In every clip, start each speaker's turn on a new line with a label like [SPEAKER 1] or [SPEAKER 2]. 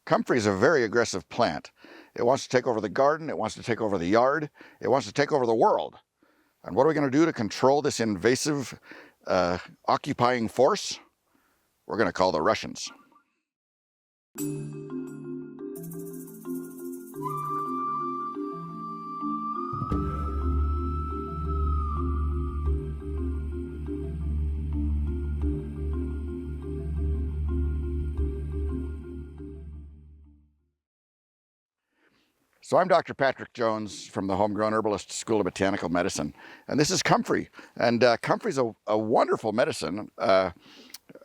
[SPEAKER 1] Comfrey is a very aggressive plant. It wants to take over the garden, it wants to take over the yard, it wants to take over the world. And what are we going to do to control this invasive, occupying force? We're going to call the Russians. So I'm Dr. Patrick Jones from the Homegrown Herbalist School of Botanical Medicine, and this is Comfrey. And Comfrey's a wonderful medicine, a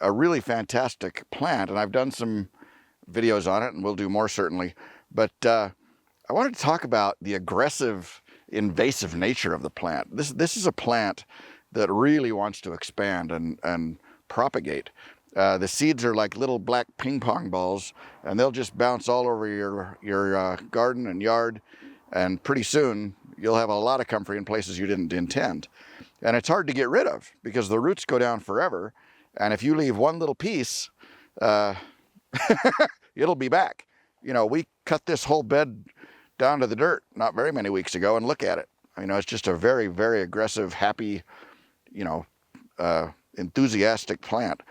[SPEAKER 1] really fantastic plant, and I've done some videos on it, and we'll do more certainly. But I wanted to talk about the aggressive, invasive nature of the plant. This is a plant that really wants to expand and propagate. The seeds are like little black ping pong balls, and they'll just bounce all over your garden and yard, and pretty soon you'll have a lot of comfrey in places you didn't intend. And it's hard to get rid of because the roots go down forever, and if you leave one little piece, it'll be back. You know, we cut this whole bed down to the dirt not very many weeks ago, and look at it. You know, it's just a very, very aggressive, happy, you know, enthusiastic plant.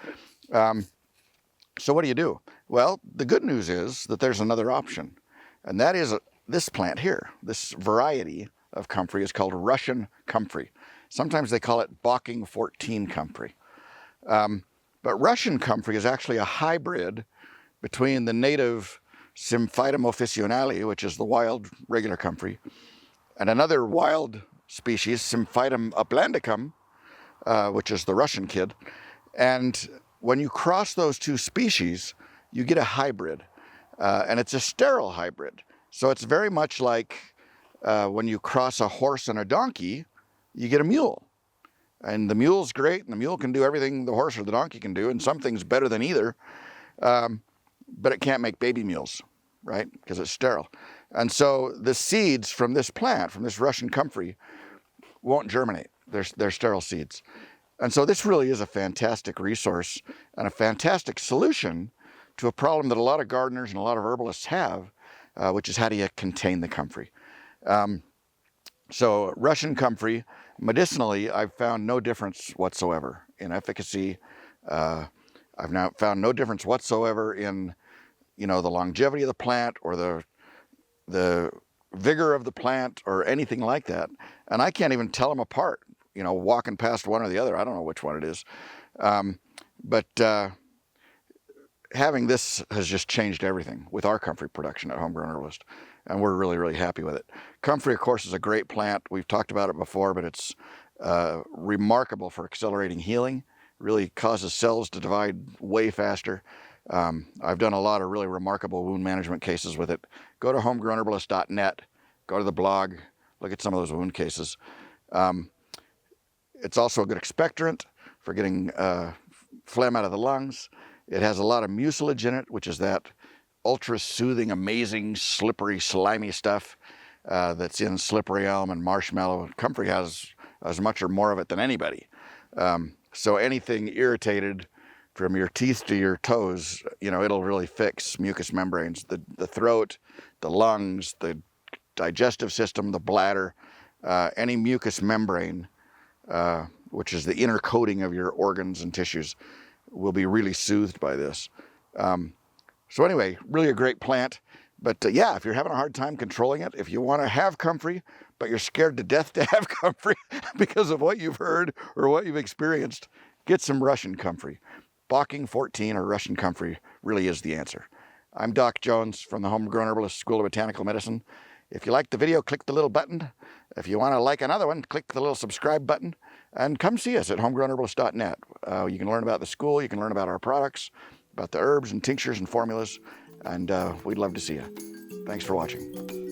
[SPEAKER 1] So what do? Well, the good news is that there's another option, and that is this plant here. This variety of comfrey is called Russian comfrey. Sometimes they call it Bocking 14 comfrey. But Russian comfrey is actually a hybrid between the native Symphytum officinale, which is the wild regular comfrey, and another wild species, Symphytum uplandicum, which is the Russian kid. And when you cross those two species, you get a hybrid, and it's a sterile hybrid. So it's very much like when you cross a horse and a donkey, you get a mule. And the mule's great, and the mule can do everything the horse or the donkey can do, and some things better than either, but it can't make baby mules, right? Because it's sterile. And so the seeds from this plant, from this Russian comfrey, won't germinate. They're sterile seeds. And so this really is a fantastic resource and a fantastic solution to a problem that a lot of gardeners and a lot of herbalists have, which is how do you contain the comfrey. So Russian comfrey, medicinally, I've found no difference whatsoever in efficacy. I've now found no difference whatsoever in, you know, the longevity of the plant or the vigor of the plant or anything like that. And I can't even tell them apart. You know, walking past one or the other, I don't know which one it is. But having this has just changed everything with our comfrey production at Homegrown Herbalist, and we're really, really happy with it. Comfrey, of course, is a great plant. We've talked about it before, but it's remarkable for accelerating healing. Really causes cells to divide way faster. I've done a lot of really remarkable wound management cases with it. Go to homegrownherbalist.net, go to the blog, look at some of those wound cases. It's also a good expectorant for getting phlegm out of the lungs. It has a lot of mucilage in it, which is that ultra-soothing, amazing, slippery, slimy stuff that's in slippery elm and marshmallow. Comfrey has as much or more of it than anybody. So anything irritated from your teeth to your toes, you know, it'll really fix mucous membranes, the throat, the lungs, the digestive system, the bladder, any mucous membrane, which is the inner coating of your organs and tissues, will be really soothed by this. So anyway, really a great plant. But yeah, if you're having a hard time controlling it, if you want to have comfrey, but you're scared to death to have comfrey because of what you've heard or what you've experienced, get some Russian comfrey. Bocking 14 or Russian comfrey really is the answer. I'm Doc Jones from the Homegrown Herbalist School of Botanical Medicine. If you liked the video, click the little button. If you want to like another one, click the little subscribe button, and come see us at homegrownherbalist.net. You can learn about the school, you can learn about our products, about the herbs and tinctures and formulas, and we'd love to see you. Thanks for watching.